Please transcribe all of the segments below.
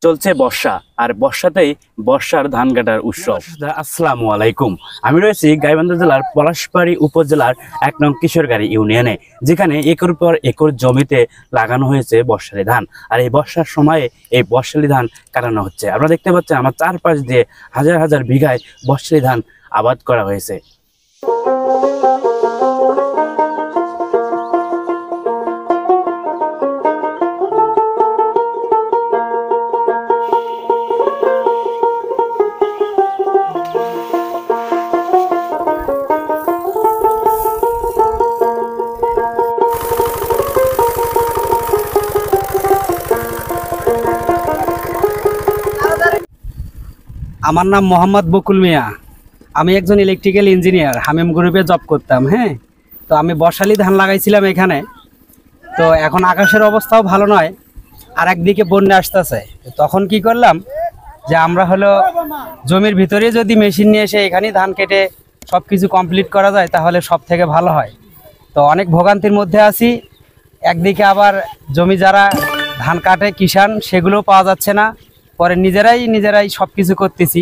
চলছে বর্ষা, আর বর্ষাতেই বর্ষার ধান কাটার উৎসব। আসসালামু আলাইকুম, আমি রয়েছি গাইবান্ধা জেলার পলাশবাড়ী উপজেলার ১ নং কিশোরগাড়ি ইউনিয়নে, যেখানে একর পর একর জমিতে লাগানো হয়েছে বর্ষালি ধান। আর এই বর্ষার সময়ে এই বর্ষালি ধান কাটানো হচ্ছে। আপনারা দেখতে পাচ্ছেন আমার চারপাশ দিয়ে হাজার হাজার বিঘায় বর্ষালি ধান আবাদ করা হয়েছে। আমার নাম মোহাম্মদ বকুল মিয়া। আমি একজন ইলেকট্রিক্যাল ইঞ্জিনিয়ার, হামিম গ্রুপে জব করতাম। হ্যাঁ, তো আমি বর্ষালি ধান লাগাইছিলাম এখানে। তো এখন আকাশের অবস্থাও ভালো নয়, আর একদিকে বন্যা আসতেছে। তখন কি করলাম যে আমরা হলো জমির ভিতরে যদি মেশিন নিয়ে এসে এখানেই ধান কেটে সব কিছু কমপ্লিট করা যায় তাহলে সব থেকে ভালো হয়। তো অনেক ভোগান্তির মধ্যে আছি। একদিকে আবার জমি যারা ধান কাটে কিষান, সেগুলোও পাওয়া যাচ্ছে না। পরে নিজেরাই সব কিছু করতেছি।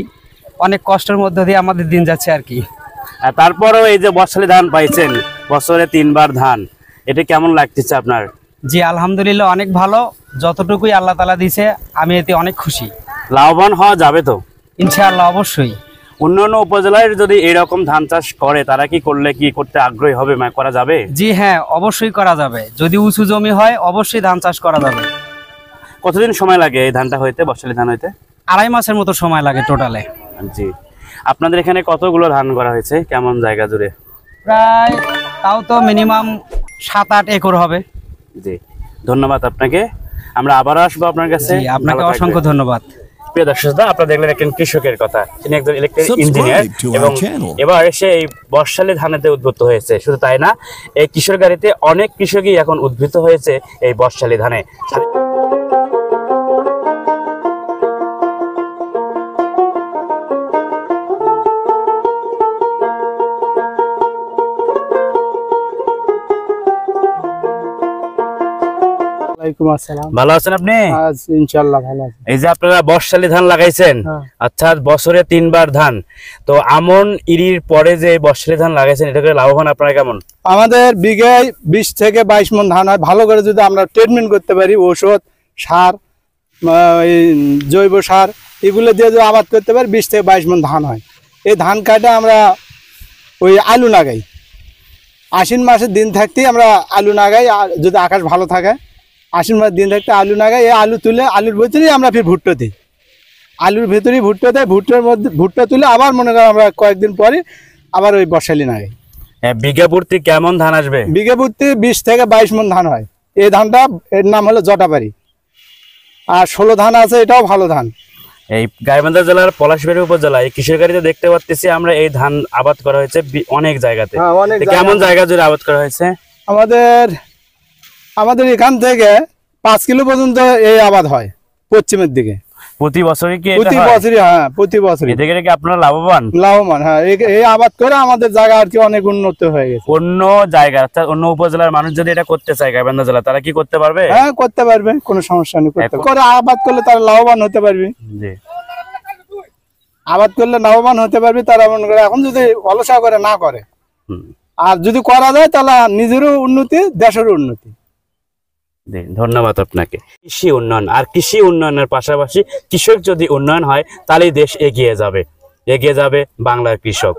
অনেক কষ্টের মধ্য দিয়ে আমাদের দিন যাচ্ছে আর কি। তারপরেও এই যে বর্ষালি ধান পাইছেন, বছরে ৩ বার ধান, এটা কেমন লাগতেছে আপনার? জি আলহামদুলিল্লাহ, অনেক ভালো। যতটুকুই আল্লাহ তাআলা দিছে আমি এতে অনেক খুশি। লাভবান হওয়া যাবে তো ইনশাআল্লাহ, অবশ্যই। অন্যান্য উপজেলায় যদি এরকম ধান চাষ করে, তারা কি করতে আগ্রহী হবে, করা যাবে? জি হ্যাঁ, অবশ্যই করা যাবে। যদি উঁচু জমি হয় অবশ্যই ধান চাষ করা যাবে। কতদিন সময় লাগে এই ধানটা হইতে, বর্ষালি ধান হইতে? ২.৫ মাসের মতো সময় লাগে টোটালে। জি। আপনাদের এখানে কতগুলো ধান করা হয়েছে, কেমন জায়গা জুড়ে? প্রায় তাও তো মিনিমাম ৭-৮ একর হবে। জি, ধন্যবাদ আপনাকে। আমরা আবার আসবো আপনার কাছে। আপনাকে অসংখ্য ধন্যবাদ। প্রিয় দর্শকরা, আপনারা দেখলেন একজন কৃষকের কথা। তিনি একজন ইলেকট্রিক্যাল ইঞ্জিনিয়ার এবং এবার সে এই বর্ষালি ধানেতে উদ্বুদ্ধ হয়েছে। শুধু তাই না, এই কিশোরগাড়িতে অনেক কৃষকই এখন উদ্বুদ্ধ হয়েছে এই বর্ষালি ধানে। ভালো আছেন আপনি? ইনশাআল্লাহ ভালো আছি। এই যে আপনারা বর্ষালি ধান লাগাইছেন, আচ্ছা বছরে ৩ বার ধান, তো আমন ইরির পরে যে বর্ষালি ধান লাগাইছেন, এটা করে লাভবান আপনারা কেমন? আমাদের বিঘায় ২০ থেকে ২২ মণ ধান হয়। ভালো করে যদি আমরা ট্রিটমেন্ট করতে পারি, ওষুধ, সার, জৈব সার এগুলো দিয়ে যদি আবাদ করতে পারি, ২০ থেকে ২২ মণ ধান হয়। এই ধান কাটে আমরা ওই আলু লাগাই। আশ্বিন মাসের দিন থাকতেই আমরা আলু লাগাই। আর যদি আকাশ ভালো থাকে, আশ্বিন মাসের দিন থাকতে আলু লাগাই। এই আলু তুলে আলুর ভিতরেই আমরা ফির ভুট্টো দিই। আলুর ভিতরেই ভুট্টো দেয়। ভুট্টোর মধ্যে ভুট্টো তুলে আবার মনে করেন আমরা কয়েকদিন পরে আবার ওই বর্ষালি লাগাই। বিঘা প্রতি কেমন ধান আসবে? বিঘা প্রতি ২০ থেকে ২২ মণ ধান হয়। এই ধানটা, এর নাম হলো জটাবাড়ি। আর ১৬ ধান আছে, এটাও ভালো ধান। এই গাইবান্ধা জেলার পলাশবাড়ী উপজেলায় কিশোরগাড়িতে দেখতে পাচ্ছি আমরা এই ধান আবাদ করা হয়েছে অনেক জায়গাতে। কেমন জায়গা জুড়ে আবাদ করা হয়েছে? আমাদের এখান থেকে ৫ কিলো পর্যন্ত এই আবাদ হয় পশ্চিমের দিকে। প্রতি বছরই কি? প্রতি বছরই, হ্যাঁ প্রতি বছরই। এতে কি আপনারা লাভবান? হ্যাঁ। এই আবাদ করে আমাদের জায়গা আর কি অনেক উন্নত হয়ে গেছে। অন্য জায়গা, অন্য উপজেলার মানুষ যদি এটা করতে চায় গাইবান্ধা জেলা, তারা কি করতে পারবে? হ্যাঁ, করতে পারবে, কোনো সমস্যা নেই। করে আবাদ করলে তারা লাভবান হতে পারবে। জি, আবাদ করলে লাভবান হতে পারবে তারা। মনে করে এখন যদি অলসা করে না করে, আর যদি করা যায় তাহলে নিজেরও উন্নতি, দেশেরও উন্নতি। ধন্যবাদ আপনাকে। কৃষি উন্নয়ন, আর কৃষি উন্নয়নের পাশাপাশি কৃষক যদি উন্নয়ন হয়, তাহলেই দেশ এগিয়ে যাবে বাংলার কৃষক।